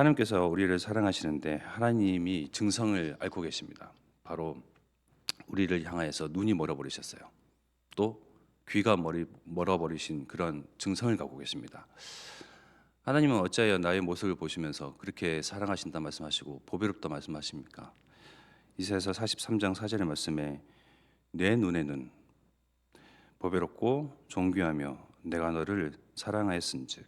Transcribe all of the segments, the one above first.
하나님께서 우리를 사랑하시는데 하나님이 증성을 앓고 계십니다. 바로 우리를 향하여서 눈이 멀어버리셨어요. 또 귀가 멀어버리신 그런 증성을 갖고 계십니다. 하나님은 어찌하여 나의 모습을 보시면서 그렇게 사랑하신다 말씀하시고 보배롭다 말씀하십니까? 이사야서 43장 4절의 말씀에 내 눈에는 보배롭고 존귀하며 내가 너를 사랑하였은즉,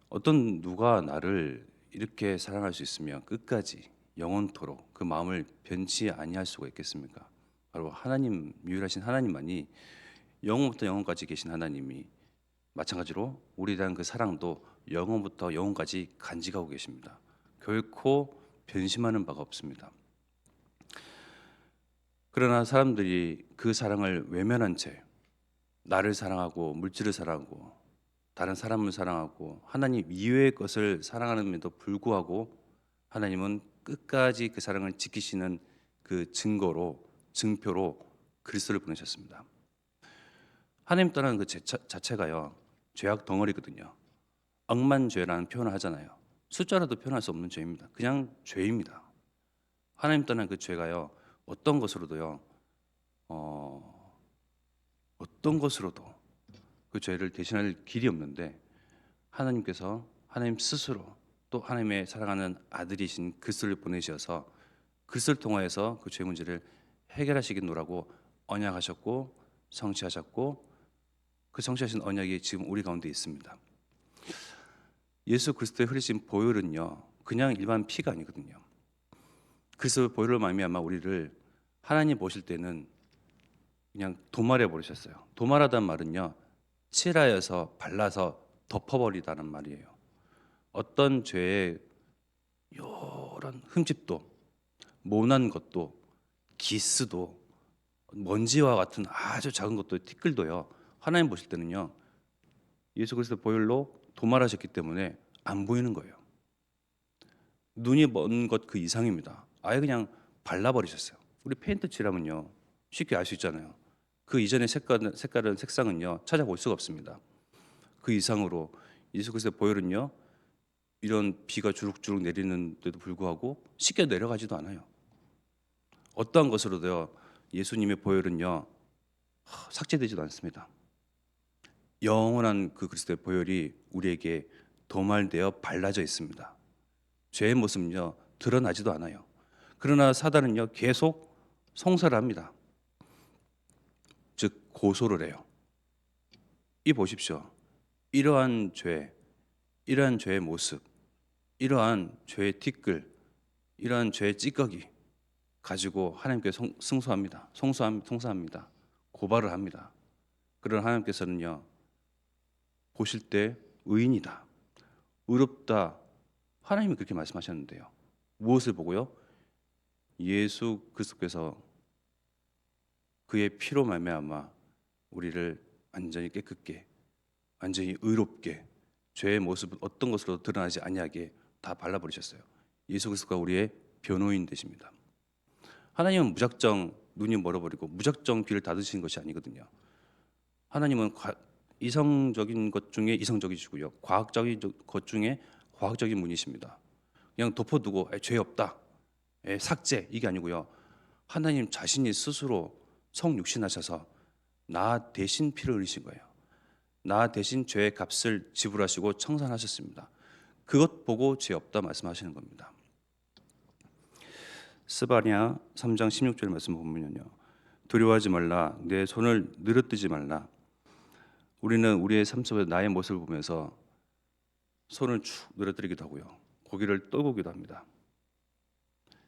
어떤 누가 나를 이렇게 사랑할 수 있으며 끝까지 영원토록 그 마음을 변치 아니할 수가 있겠습니까? 바로 하나님, 유일하신 하나님만이, 영원부터 영원까지 계신 하나님이 마찬가지로 우리에 대한 그 사랑도 영원부터 영원까지 간직하고 계십니다. 결코 변심하는 바가 없습니다. 그러나 사람들이 그 사랑을 외면한 채 나를 사랑하고 물질을 사랑하고 다른 사람을 사랑하고 하나님 이외의 것을 사랑하는데도 불구하고 하나님은 끝까지 그 사랑을 지키시는 그 증거로, 증표로 그리스도를 보내셨습니다. 하나님 떠나는 그 자체가요, 죄악 덩어리거든요. 억만죄라는 표현을 하잖아요. 숫자로도 표현할 수 없는 죄입니다. 그냥 죄입니다. 하나님 떠난 그 죄가요, 어떤 것으로도요, 어떤 것으로도 그 죄를 대신할 길이 없는데, 하나님께서 하나님 스스로 또 하나님의 사랑하는 아들이신 그리스도를 보내셔서 그리스도를 통하여서 그 죄 문제를 해결하시겠노라고 언약하셨고 성취하셨고, 그 성취하신 언약이 지금 우리 가운데 있습니다. 예수 그리스도의 흘리신 보혈은요, 그냥 일반 피가 아니거든요. 그리스도의 보혈로 말미암아 우리를 하나님 보실 때는 그냥 도말해 버리셨어요. 도말하다는 말은요, 칠하여서 발라서 덮어버리다는 말이에요. 어떤 죄의 요런 흠집도, 모난 것도, 기스도, 먼지와 같은 아주 작은 것도, 티끌도요, 하나님 보실 때는요, 예수 그리스도 보혈로 도말하셨기 때문에 안 보이는 거예요. 눈이 먼 것 그 이상입니다. 아예 그냥 발라버리셨어요. 우리 페인트 칠하면요, 쉽게 알 수 있잖아요. 그 이전의 색상은요, 찾아볼 수가 없습니다. 그 이상으로 예수 그리스도 보혈은요, 이런 비가 주룩주룩 내리는데도 불구하고 쉽게 내려가지도 않아요. 어떠한 것으로도요, 예수님의 보혈은요, 삭제되지도 않습니다. 영원한 그 그리스도의 보혈이 우리에게 도말되어 발라져 있습니다. 죄의 모습은요, 드러나지도 않아요. 그러나 사단은요, 계속 송사를 합니다. 즉 고소를 해요. 이 보십시오. 이러한 죄, 이러한 죄의 모습, 이러한 죄의 티끌, 이러한 죄의 찌꺼기 가지고 하나님께 송사합니다. 고발을 합니다. 그런 하나님께서는요, 보실 때 의인이다, 의롭다, 하나님이 그렇게 말씀하셨는데요, 무엇을 보고요? 예수 그리스도께서 그의 피로 말미암아 우리를 완전히 깨끗게, 완전히 의롭게, 죄의 모습은 어떤 것으로 드러나지 아니하게 다 발라버리셨어요. 예수 그리스도가 우리의 변호인 되십니다. 하나님은 무작정 눈이 멀어버리고 무작정 귀를 닫으시는 것이 아니거든요. 하나님은 이성적인 것 중에 이성적이시고요, 과학적인 것 중에 과학적인 분이십니다. 그냥 덮어두고 죄 없다, 삭제, 이게 아니고요, 하나님 자신이 스스로 성육신하셔서 나 대신 피를 흘리신 거예요. 나 대신 죄의 값을 지불하시고 청산하셨습니다. 그것 보고 죄 없다 말씀하시는 겁니다. 스바냐 3장 16절 말씀 보면요, 두려워하지 말라, 내 손을 늘어뜨지 말라. 우리는 우리의 삶 속에 나의 모습을 보면서 손을 축 늘어뜨리기도 하고요, 고개를 떨구기도 합니다.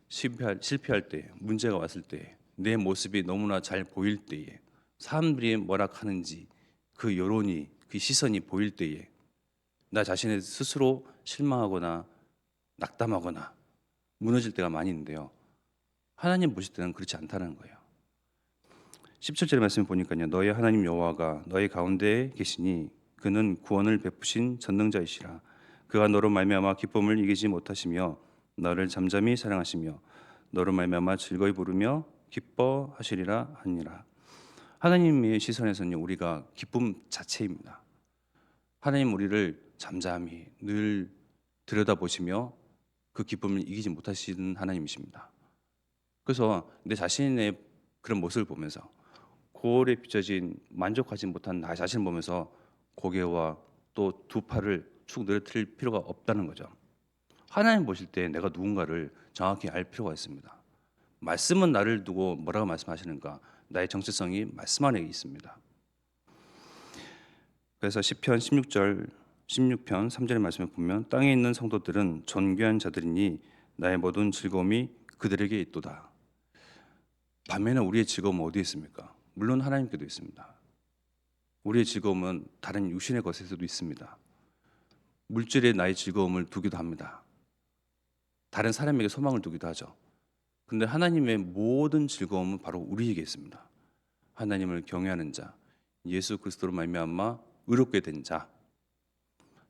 실패할 때, 문제가 왔을 때, 내 모습이 너무나 잘 보일 때에, 사람들이 뭐라 하는지 그 여론이, 그 시선이 보일 때에 나 자신의 스스로 실망하거나 낙담하거나 무너질 때가 많이 있는데요, 하나님 보실 때는 그렇지 않다는 거예요. 17절의 말씀을 보니까요, 너의 하나님 여호와가 너희 가운데에 계시니 그는 구원을 베푸신 전능자이시라. 그가 너로 말미암아 기쁨을 이기지 못하시며 너를 잠잠히 사랑하시며 너로 말미암아 즐거이 부르며 기뻐하시리라 하니라. 하나님의 시선에서는 우리가 기쁨 자체입니다. 하나님 우리를 잠잠히 늘 들여다보시며 그 기쁨을 이기지 못하시는 하나님이십니다. 그래서 내 자신의 그런 모습을 보면서 거울에 비춰진 만족하지 못한 나 자신을 보면서 고개와 또 두 팔을 축 늘어뜨릴 필요가 없다는 거죠. 하나님 보실 때 내가 누군가를 정확히 알 필요가 있습니다. 말씀은 나를 두고 뭐라고 말씀하시는가? 나의 정체성이 말씀 안에 있습니다. 그래서 시편 16편 3절의 말씀을 보면 땅에 있는 성도들은 존귀한 자들이니 나의 모든 즐거움이 그들에게 있도다. 반면에 우리의 즐거움은 어디에 있습니까? 물론 하나님께도 있습니다. 우리의 즐거움은 다른 육신의 것에서도 있습니다. 물질에 나의 즐거움을 두기도 합니다. 다른 사람에게 소망을 두기도 하죠. 근데 하나님의 모든 즐거움은 바로 우리에게 있습니다. 하나님을 경외하는 자, 예수 그리스도로 말미암아 의롭게 된 자,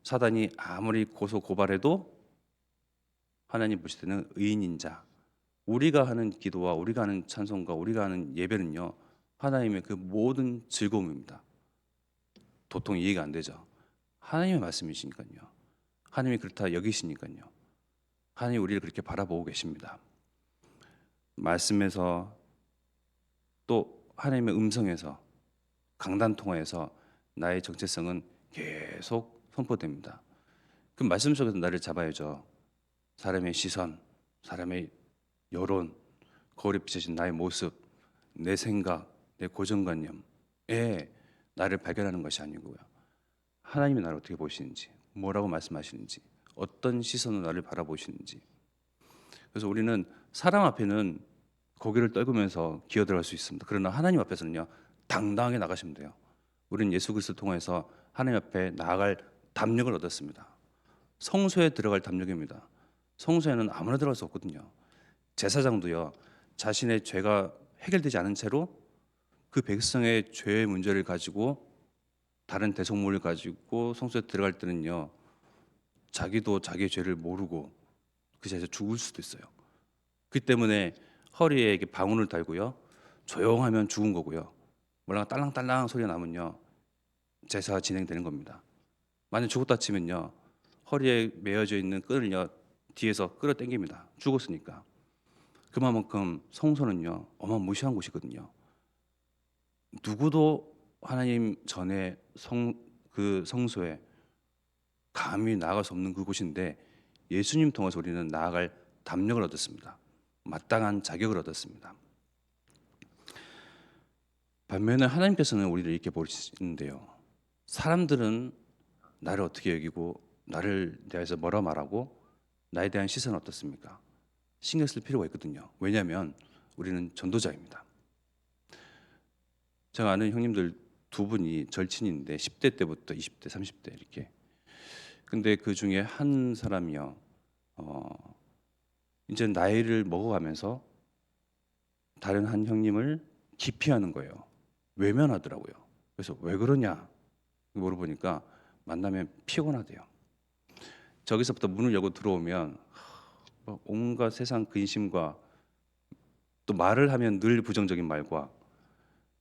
사단이 아무리 고소 고발해도 하나님 보실 때는 의인인 자, 우리가 하는 기도와 우리가 하는 찬송과 우리가 하는 예배는요, 하나님의 그 모든 즐거움입니다. 도통 이해가 안 되죠. 하나님의 말씀이시니까요. 하나님이 그렇다 여기시니까요. 하나님이 우리를 그렇게 바라보고 계십니다. 말씀에서 또 하나님의 음성에서 강단 통화에서 나의 정체성은 계속 선포됩니다. 그 말씀 속에서 나를 잡아야죠. 사람의 시선, 사람의 여론, 거울에 비춰진 나의 모습, 내 생각, 내 고정관념에 나를 발견하는 것이 아니고요. 하나님이 나를 어떻게 보시는지, 뭐라고 말씀하시는지, 어떤 시선으로 나를 바라보시는지. 그래서 우리는 사람 앞에는 고개를 떨구면서 기어들어갈 수 있습니다. 그러나 하나님 앞에서는요, 당당하게 나가시면 돼요. 우리는 예수 그리스도를 통해서 하나님 앞에 나아갈 담력을 얻었습니다. 성소에 들어갈 담력입니다. 성소에는 아무나 들어갈 수 없거든요. 제사장도요, 자신의 죄가 해결되지 않은 채로 그 백성의 죄의 문제를 가지고 다른 대속물을 가지고 성소에 들어갈 때는요, 자기도 자기의 죄를 모르고 그 자리에서 죽을 수도 있어요. 그 때문에 허리에 이렇게 방울을 달고요, 조용하면 죽은 거고요, 뭐랑 딸랑딸랑 소리가 나면요, 제사가 진행되는 겁니다. 만약 죽었다 치면요, 허리에 매어져 있는 끈을요, 뒤에서 끌어당깁니다. 죽었으니까. 그만큼 성소는요, 어마무시한 곳이거든요. 누구도 하나님 전에 그 성소에 감히 나아갈 수 없는 그곳인데, 예수님 통해서 우리는 나아갈 담력을 얻었습니다. 마땅한 자격을 얻었습니다. 반면에 하나님께서는 우리를 이렇게 보시는데요, 사람들은 나를 어떻게 여기고 나를 대해서 뭐라 말하고 나에 대한 시선은 어떻습니까? 신경 쓸 필요가 있거든요. 왜냐하면 우리는 전도자입니다. 제가 아는 형님들 두 분이 절친인데 10대 때부터 20대, 30대 이렇게. 근데 그 중에 한 사람이요, 이제 나이를 먹어가면서 다른 한 형님을 기피하는 거예요. 외면하더라고요. 그래서 왜 그러냐 물어보니까 만나면 피곤하대요. 저기서부터 문을 열고 들어오면 온갖 세상 근심과, 또 말을 하면 늘 부정적인 말과,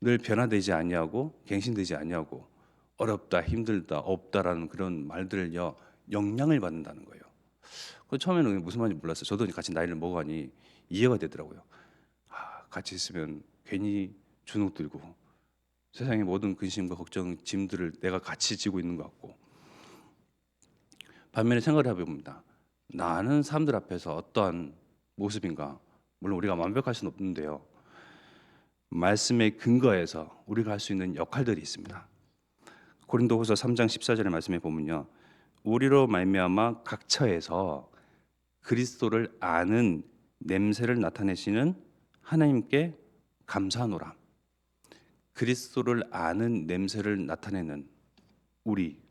늘 변화되지 아니하고 갱신되지 아니하고 어렵다, 힘들다, 없다라는 그런 말들을요, 영향을 받는다는 거예요. 그 처음에는 무슨 말인지 몰랐어요. 저도 같이 나이를 먹어가니 이해가 되더라고요. 같이 있으면 괜히 주눅 들고 세상의 모든 근심과 걱정, 짐들을 내가 같이 지고 있는 것 같고. 반면에 생각을 해봅니다. 나는 사람들 앞에서 어떠한 모습인가? 물론 우리가 완벽할 수는 없는데요, 말씀의 근거에서 우리가 할 수 있는 역할들이 있습니다. 고린도후서 3장 14절의 말씀에 보면요, 우리로 말미암아 각 처에서 그리스도를 아는 냄새를 나타내시는 하나님께 감사하노라. 그리스도를 아는 냄새를 나타내는 우리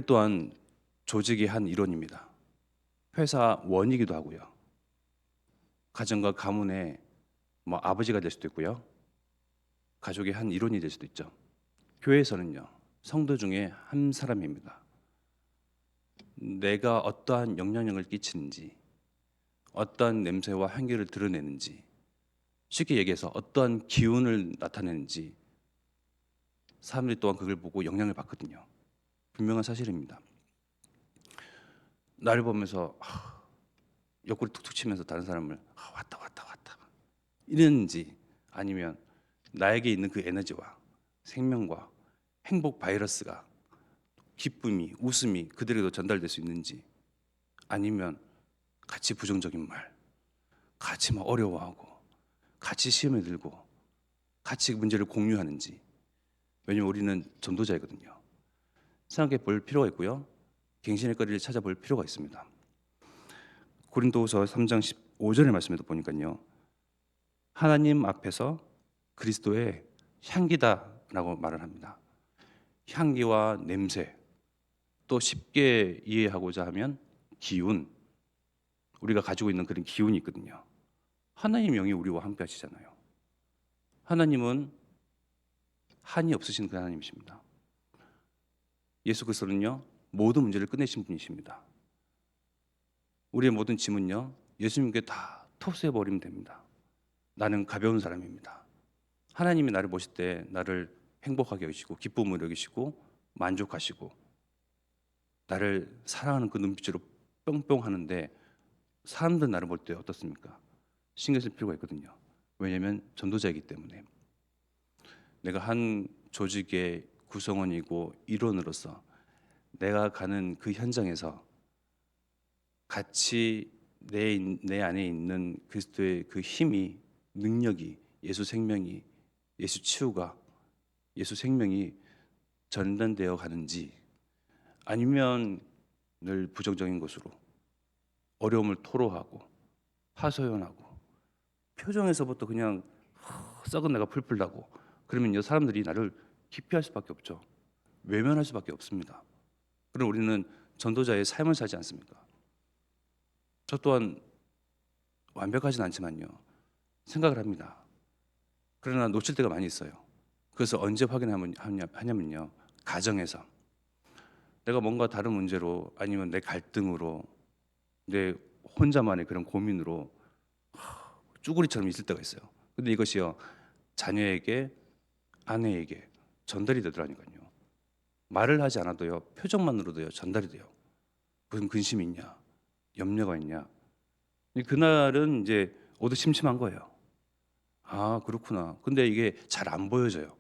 또한 조직의 한 일원입니다. 회사 원이기도 하고요, 가정과 가문의 아버지가 될 수도 있고요, 가족의 한 일원이 될 수도 있죠. 교회에서는요, 성도 중에 한 사람입니다. 내가 어떠한 영향력을 끼치는지, 어떠한 냄새와 향기를 드러내는지, 쉽게 얘기해서 어떠한 기운을 나타내는지 사람들이 또한 그걸 보고 영향을 받거든요. 분명한 사실입니다. 나를 보면서 옆구리 툭툭 치면서 다른 사람을 왔다 이랬는지, 아니면 나에게 있는 그 에너지와 생명과 행복 바이러스가, 기쁨이, 웃음이 그들에게도 전달될 수 있는지, 아니면 같이 부정적인 말, 같이 막 어려워하고 같이 시험에 들고 같이 문제를 공유하는지. 왜냐면 우리는 전도자이거든요. 생각해 볼 필요가 있고요, 갱신의 거리를 찾아볼 필요가 있습니다. 고린도후서 3장 15절의 말씀에도 보니까요, 하나님 앞에서 그리스도의 향기다라고 말을 합니다. 향기와 냄새, 또 쉽게 이해하고자 하면 기운, 우리가 가지고 있는 그런 기운이 있거든요. 하나님 영이 우리와 함께 하시잖아요. 하나님은 한이 없으신 그 하나님이십니다. 예수 그리스도는요, 모든 문제를 끝내신 분이십니다. 우리의 모든 짐은요, 예수님께 다 토스해 버리면 됩니다. 나는 가벼운 사람입니다. 하나님이 나를 보실 때 나를 행복하게 여기시고 기쁨을 여기시고 만족하시고 나를 사랑하는 그 눈빛으로 뿅뿅 하는데, 사람들 나를 볼 때 어떻습니까? 신경 쓸 필요가 있거든요. 왜냐하면 전도자이기 때문에. 내가 한 조직의 구성원이고 일원으로서 내가 가는 그 현장에서 같이 내 안에 있는 그리스도의 그 힘이, 능력이, 예수 생명이, 예수 치유가, 예수 생명이 전달되어 가는지, 아니면 늘 부정적인 것으로 어려움을 토로하고 하소연하고 표정에서부터 그냥 썩은 내가 풀풀 나고, 그러면 이 사람들이 나를 기피할 수밖에 없죠. 외면할 수밖에 없습니다. 그럼 우리는 전도자의 삶을 살지 않습니까? 저 또한 완벽하진 않지만요, 생각을 합니다. 그러나 놓칠 때가 많이 있어요. 그래서 언제 확인하냐면요, 가정에서 내가 뭔가 다른 문제로, 아니면 내 갈등으로, 내 혼자만의 그런 고민으로 쭈구리처럼 있을 때가 있어요. 근데 이것이요, 자녀에게, 아내에게 전달이 되더라니까요. 말을 하지 않아도요, 표정만으로도요 전달이 돼요. 무슨 근심이 있냐, 염려가 있냐. 그날은 이제 오두심심한 거예요. 아, 그렇구나. 근데 이게 잘 안 보여져요.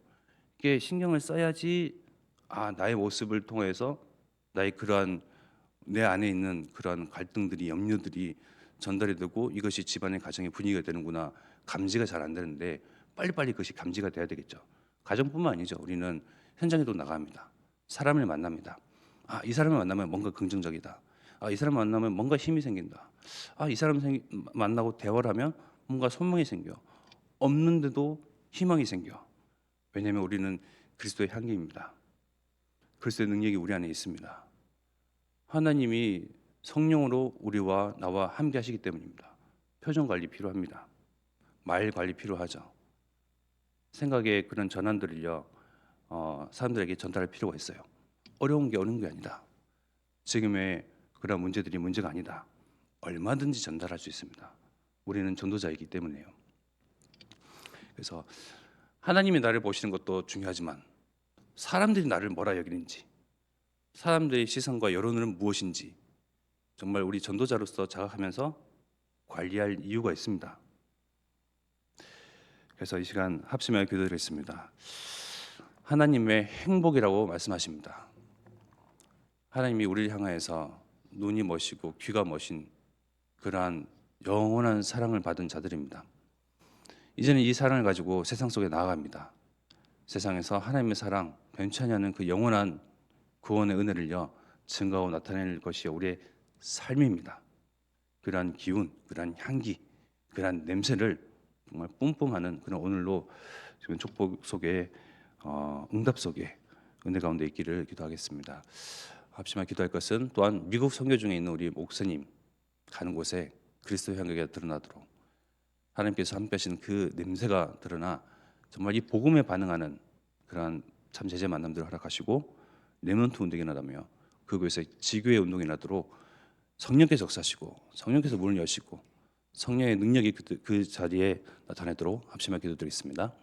이게 신경을 써야지, 나의 모습을 통해서 나의 그러한, 내 안에 있는 그러한 갈등들이, 염려들이 전달이 되고 이것이 집안의 가정의 분위기가 되는구나, 감지가 잘 안 되는데 빨리빨리 그것이 감지가 돼야 되겠죠. 가정뿐만 아니죠. 우리는 현장에도 나갑니다. 사람을 만납니다. 이 사람을 만나면 뭔가 긍정적이다. 이 사람 만나면 뭔가 힘이 생긴다. 이 사람 만나고 대화를 하면 뭔가 소망이 생겨. 없는데도 희망이 생겨. 왜냐하면 우리는 그리스도의 향기입니다. 그리스도의 능력이 우리 안에 있습니다. 하나님이 성령으로 우리와 나와 함께 하시기 때문입니다. 표정 관리 필요합니다. 말 관리 필요하죠. 생각의 그런 전환들을요, 사람들에게 전달할 필요가 있어요. 어려운 게 어려운 게 아니다. 지금의 그런 문제들이 문제가 아니다. 얼마든지 전달할 수 있습니다. 우리는 전도자이기 때문에요. 그래서 하나님이 나를 보시는 것도 중요하지만 사람들이 나를 뭐라 여기는지, 사람들의 시선과 여론은 무엇인지 정말 우리 전도자로서 자각하면서 관리할 이유가 있습니다. 그래서 이 시간 합심하여 기도드리겠습니다. 하나님의 행복이라고 말씀하십니다. 하나님이 우리를 향하여서 눈이 멋이고 귀가 멋인 그러한 영원한 사랑을 받은 자들입니다. 이제는 이 사랑을 가지고 세상 속에 나아갑니다. 세상에서 하나님의 사랑, 변치 않는 그 영원한 구원의 은혜를요 증거하고 나타낼 것이 우리의 삶입니다. 그러한 기운, 그러한 향기, 그러한 냄새를 정말 뿜뿜하는 그런 오늘로 지금 축복 속에, 응답 속에 은혜 가운데 있기를 기도하겠습니다. 합심하여 기도할 것은 또한 미국 선교 중에 있는 우리 목사님 가는 곳에 그리스도 향기가 드러나도록, 하나님께서 함께 하시는 그 냄새가 드러나 정말 이 복음에 반응하는 그러한 참 제자 만남들을 허락하시고, 렘넌트 운동이 나다며 그곳에 지교의 운동이 나도록 성령께서 역사하시고 성령께서 문을 여시고 성령의 능력이 그 자리에 나타내도록 합심하여 기도드리겠습니다.